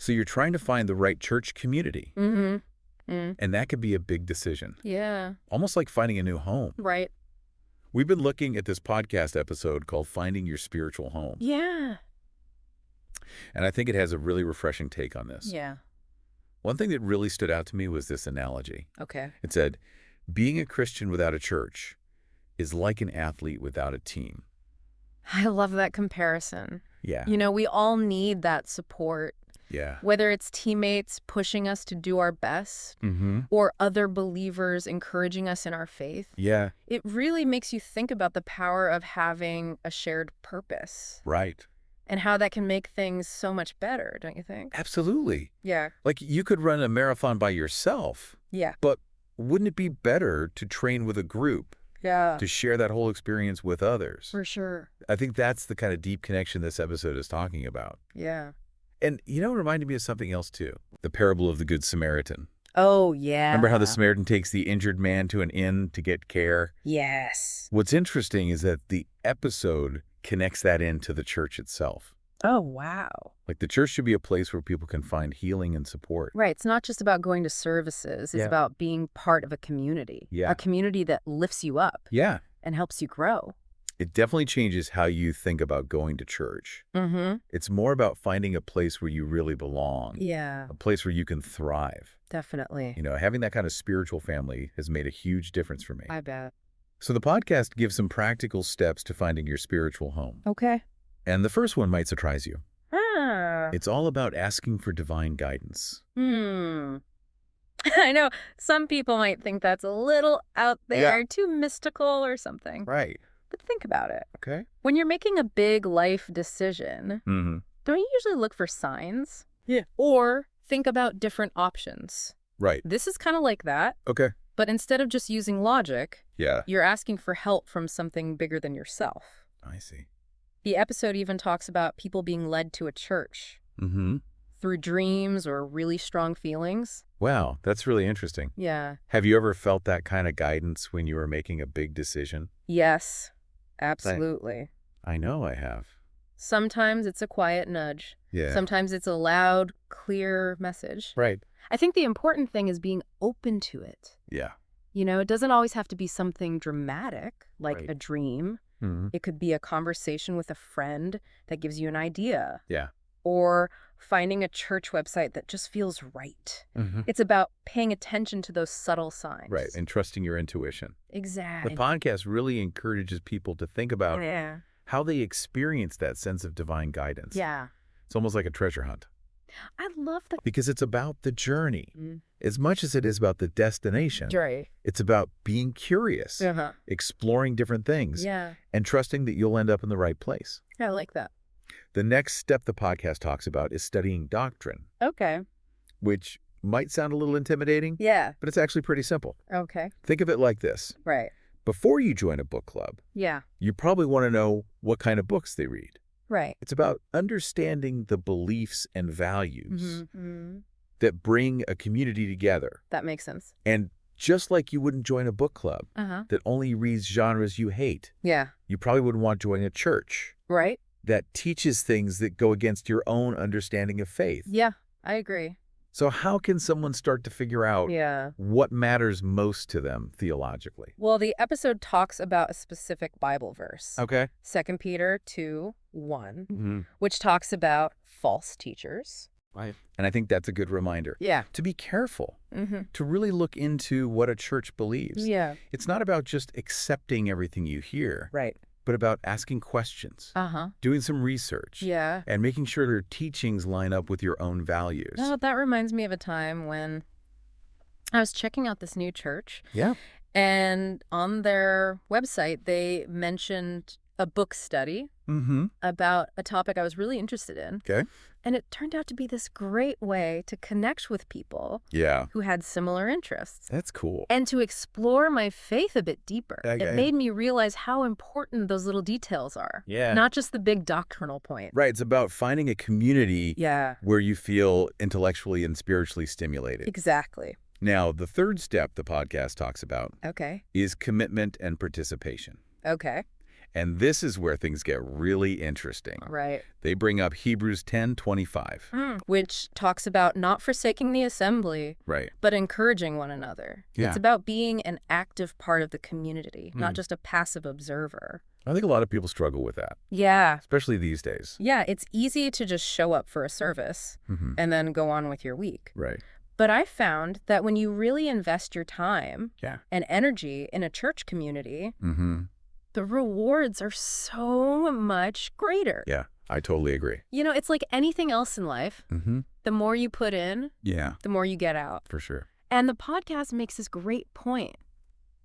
So you're trying to find the right church community. And that could be a big decision. Yeah. Almost like finding a new home. Right. We've been looking at this podcast episode called Finding Your Spiritual Home. Yeah. And I think it has a really refreshing take on this. Yeah. One thing that really stood out to me was this analogy. Okay. It said, being a Christian without a church is like an athlete without a team. I love that comparison. Yeah. You know, we all need that support, Yeah. whether it's teammates pushing us to do our best or other believers encouraging us in our faith. Yeah. It really makes you think about the power of having a shared purpose Right. and how that can make things so much better, don't you think? Absolutely. Yeah. Like you could run a marathon by yourself, Yeah. but wouldn't it be better to train with a group, Yeah. to share that whole experience with others? For sure. I think that's the kind of deep connection this episode is talking about. Yeah. And, you know, it reminded me of something else, too. The parable of the Good Samaritan. Oh, yeah. Remember how the Samaritan takes the injured man to an inn to get care? Yes. What's interesting is that the episode connects that into the church itself. Oh, wow. Like the church should be a place where people can find healing and support. Right. It's not just about going to services. It's Yeah. about being part of a community. Yeah. A community that lifts you up Yeah. and helps you grow. It definitely changes how you think about going to church. Mm-hmm. It's more about finding a place where you really belong. Yeah, A place where you can thrive. definitely. You know, having that kind of spiritual family has made a huge difference for me. I bet. So the podcast gives some practical steps to finding your spiritual home. Okay. And the first one might surprise you. Ah. It's all about asking for divine guidance. I know some people might think that's a little out there, too mystical or something. Right. But think about it. Okay. When you're making a big life decision, Mm-hmm. don't you usually look for signs? Yeah. Or think about different options? Right. This is kind of like that, Okay. but instead of just using logic, Yeah. you're asking for help from something bigger than yourself. I see. The episode even talks about people being led to a church Mm-hmm. through dreams or really strong feelings. Wow, that's really interesting. Yeah. Have you ever felt that kind of guidance when you were making a big decision? Yes, absolutely. I know I have. Sometimes it's a quiet nudge. Yeah. Sometimes it's a loud, clear message. Right. I think the important thing is being open to it. Yeah. You know, it doesn't always have to be something dramatic, like Right. a dream. Mm-hmm. It could be a conversation with a friend that gives you an idea, Yeah. or finding a church website that just feels right. Mm-hmm. It's about paying attention to those subtle signs. Right. And trusting your intuition. Exactly. The podcast really encourages people to think about Yeah. how they experience that sense of divine guidance. Yeah. It's almost like a treasure hunt I love the because it's about the journey. As much as it is about the destination, Right. it's about being curious, Uh-huh. exploring different things, Yeah. and trusting that you'll end up in the right place. I like that. The next step the podcast talks about is studying doctrine, Okay. which might sound a little intimidating, Yeah. but it's actually pretty simple. Okay. Think of it like this. Right. Before you join a book club, Yeah. you probably want to know what kind of books they read. Right. It's about understanding the beliefs and values Mm-hmm. that bring a community together. That makes sense. And just like you wouldn't join a book club Uh-huh. that only reads genres you hate, Yeah. you probably wouldn't want to join a church Right? that teaches things that go against your own understanding of faith. Yeah. I agree. So how can someone start to figure out Yeah. what matters most to them theologically? Well, the episode talks about a specific Bible verse. Okay. 2 Peter 2:1, Mm-hmm. which talks about false teachers. Right. And I think that's a good reminder Yeah. to be careful, Mm-hmm. to really look into what a church believes. Yeah. It's not about just accepting everything you hear, Right. but about asking questions, Uh-huh. doing some research, Yeah. and making sure their teachings line up with your own values. Oh, that reminds me of a time when I was checking out this new church, Yeah. and on their website, they mentioned a book study Mm-hmm. about a topic I was really interested in. Okay. And it turned out to be this great way to connect with people Yeah. who had similar interests That's cool. and to explore my faith a bit deeper. Okay. It made me realize how important those little details are. Yeah. Not just the big doctrinal point. Right. It's about finding a community Yeah, where you feel intellectually and spiritually stimulated. exactly. Now, the third step the podcast talks about Okay. is commitment and participation. Okay. And this is where things get really interesting. Right. They bring up Hebrews 10:25. Which talks about not forsaking the assembly, Right. but encouraging one another. Yeah. It's about being an active part of the community, not just a passive observer. I think a lot of people struggle with that, Yeah. especially these days. Yeah, it's easy to just show up for a service and then go on with your week. Right. But I found that when you really invest your time Yeah. and energy in a church community, Mm-hmm. the rewards are so much greater. Yeah, I totally agree. You know, it's like anything else in life. Mm-hmm. The more you put in, Yeah, the more you get out. for sure. And the podcast makes this great point.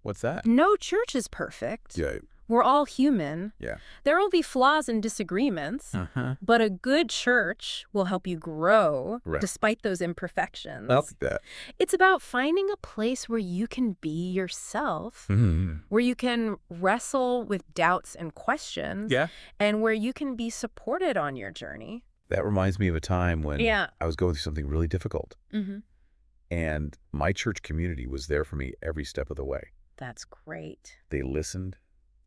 What's that? No church is perfect. Yeah. We're all human. Yeah. There will be flaws and disagreements, Uh-huh. but a good church will help you grow Right. despite those imperfections. I like that. It's about finding a place where you can be yourself, Mm-hmm. where you can wrestle with doubts and questions, Yeah. and where you can be supported on your journey. That reminds me of a time when Yeah. I was going through something really difficult. Mm-hmm. And my church community was there for me every step of the way. That's great. They listened.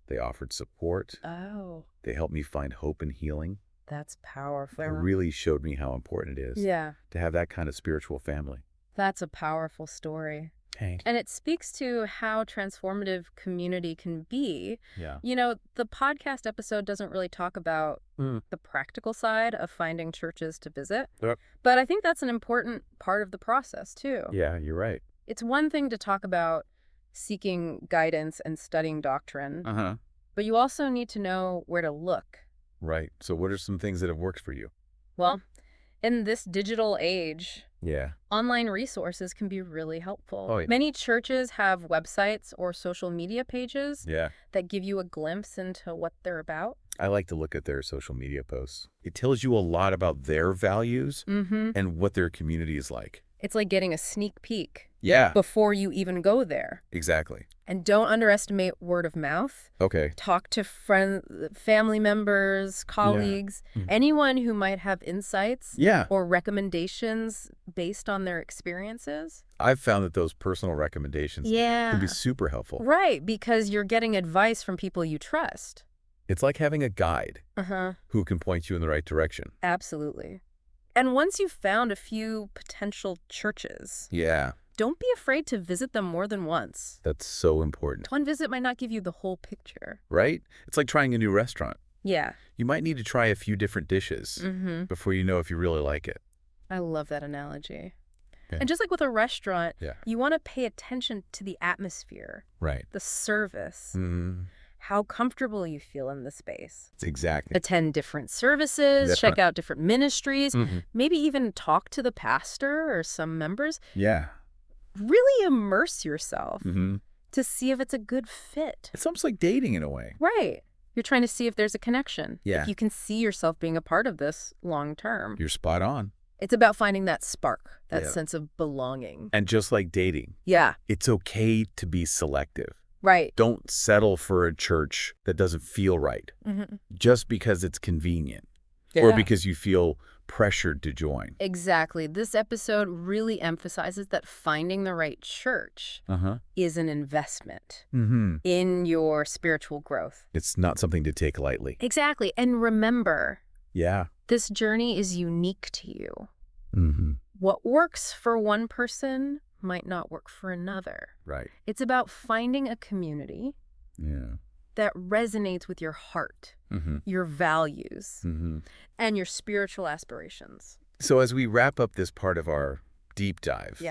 They offered support. Oh, They helped me find hope and healing. that's powerful. It really showed me how important it is Yeah, to have that kind of spiritual family. that's a powerful story. Hey. And it speaks to how transformative community can be. Yeah. You know, the podcast episode doesn't really talk about the practical side of finding churches to visit. Yep. But I think that's an important part of the process, too. Yeah, you're right. It's one thing to talk about seeking guidance and studying doctrine, Uh-huh. but you also need to know where to look. Right. So what are some things that have worked for you? Well, in this digital age, Yeah. online resources can be really helpful. Oh, yeah. Many churches have websites or social media pages Yeah. that give you a glimpse into what they're about. I like to look at their social media posts. It tells you a lot about their values and what their community is like. It's like getting a sneak peek Yeah. before you even go there. Exactly. And don't underestimate word of mouth. Okay. Talk to family members, colleagues, anyone who might have insights Yeah. or recommendations based on their experiences. I've found that those personal recommendations can be super helpful. Right, because you're getting advice from people you trust. It's like having a guide Uh-huh. who can point you in the right direction. Absolutely. And once you've found a few potential churches, Yeah. don't be afraid to visit them more than once. That's so important. One visit might not give you the whole picture. Right? It's like trying a new restaurant. Yeah. You might need to try a few different dishes before you know if you really like it. I love that analogy. Yeah. And just like with a restaurant, Yeah. you want to pay attention to the atmosphere, Right. the service, Mm-hmm. how comfortable you feel in the space. Exactly. Attend different services, check out different ministries, Mhm. maybe even talk to the pastor or some members. Yeah. Really immerse yourself Mm-hmm. to see if it's a good fit. It's almost like dating in a way. Right. You're trying to see if there's a connection. Yeah. If you can see yourself being a part of this long term. You're spot on. It's about finding that spark, that Yeah. sense of belonging. And just like dating, Yeah. it's okay to be selective. Right. Don't settle for a church that doesn't feel right just because it's convenient or because you feel pressured to join. Exactly. This episode really emphasizes that finding the right church is an investment Mm-hmm. in your spiritual growth. It's not something to take lightly. Exactly. And remember, Yeah. this journey is unique to you. Mm-hmm. What works for one person might not work for another. Right. It's about finding a community Yeah. that resonates with your heart, Mm-hmm. your values, Mm-hmm. and your spiritual aspirations. So as we wrap up this part of our deep dive,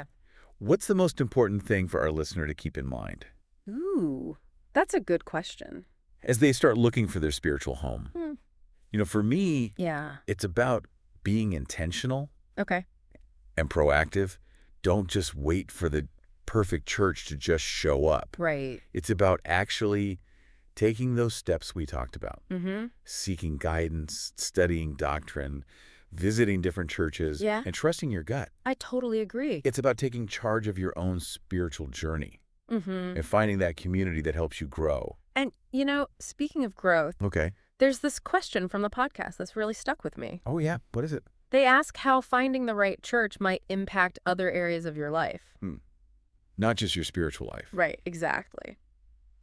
what's the most important thing for our listener to keep in mind Ooh, that's a good question. as they start looking for their spiritual home? You know, for me, Yeah. it's about being intentional Okay. and proactive. Don't just wait for the perfect church to just show up. Right. It's about actually taking those steps we talked about, Mm-hmm. seeking guidance, studying doctrine, visiting different churches, Yeah. and trusting your gut. I totally agree. It's about taking charge of your own spiritual journey Mm-hmm. and finding that community that helps you grow. And, you know, speaking of growth, Okay. there's this question from the podcast that's really stuck with me. Oh, yeah. What is it? They ask how finding the right church might impact other areas of your life. Not just your spiritual life. Right, exactly.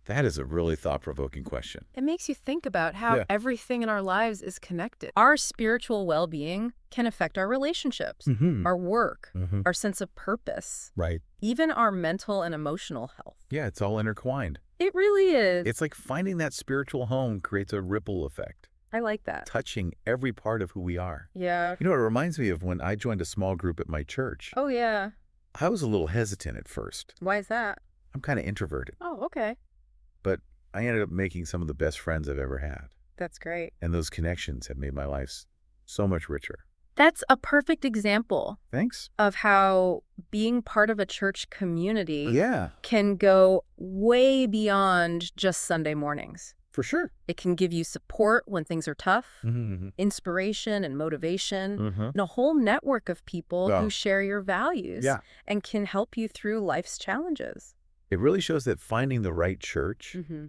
That is a really thought-provoking question. It makes you think about how Yeah. everything in our lives is connected. Our spiritual well-being can affect our relationships, our work, our sense of purpose, Right. even our mental and emotional health. Yeah, it's all intertwined. It really is. It's like finding that spiritual home creates a ripple effect, I like that. touching every part of who we are. Yeah. You know, it reminds me of when I joined a small group at my church. Oh, yeah. I was a little hesitant at first. Why is that? I'm kind of introverted, Oh, okay. but I ended up making some of the best friends I've ever had. That's great. And those connections have made my life so much richer. That's a perfect example Thanks. of how being part of a church community Yeah, can go way beyond just Sunday mornings. for sure. It can give you support when things are tough, Mm-hmm. inspiration and motivation, Mm-hmm. and a whole network of people Wow. who share your values Yeah. and can help you through life's challenges. It really shows that finding the right church Mm-hmm.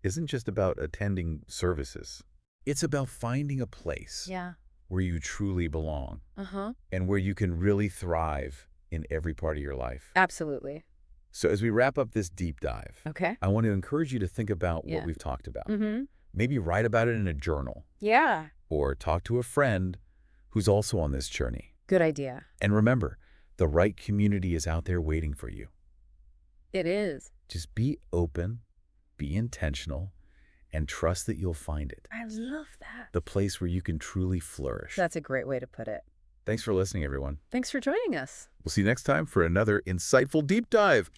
isn't just about attending services. It's about finding a place Yeah. where you truly belong Uh-huh. and where you can really thrive in every part of your life. Absolutely. So as we wrap up this deep dive, Okay. I want to encourage you to think about Yeah. what we've talked about. Mm-hmm. Maybe write about it in a journal Yeah. or talk to a friend who's also on this journey. Good idea. And remember, the right community is out there waiting for you. It is. Just be open, be intentional, and trust that you'll find it. I love that. The place where you can truly flourish. That's a great way to put it. Thanks for listening, everyone. Thanks for joining us. We'll see you next time for another insightful deep dive.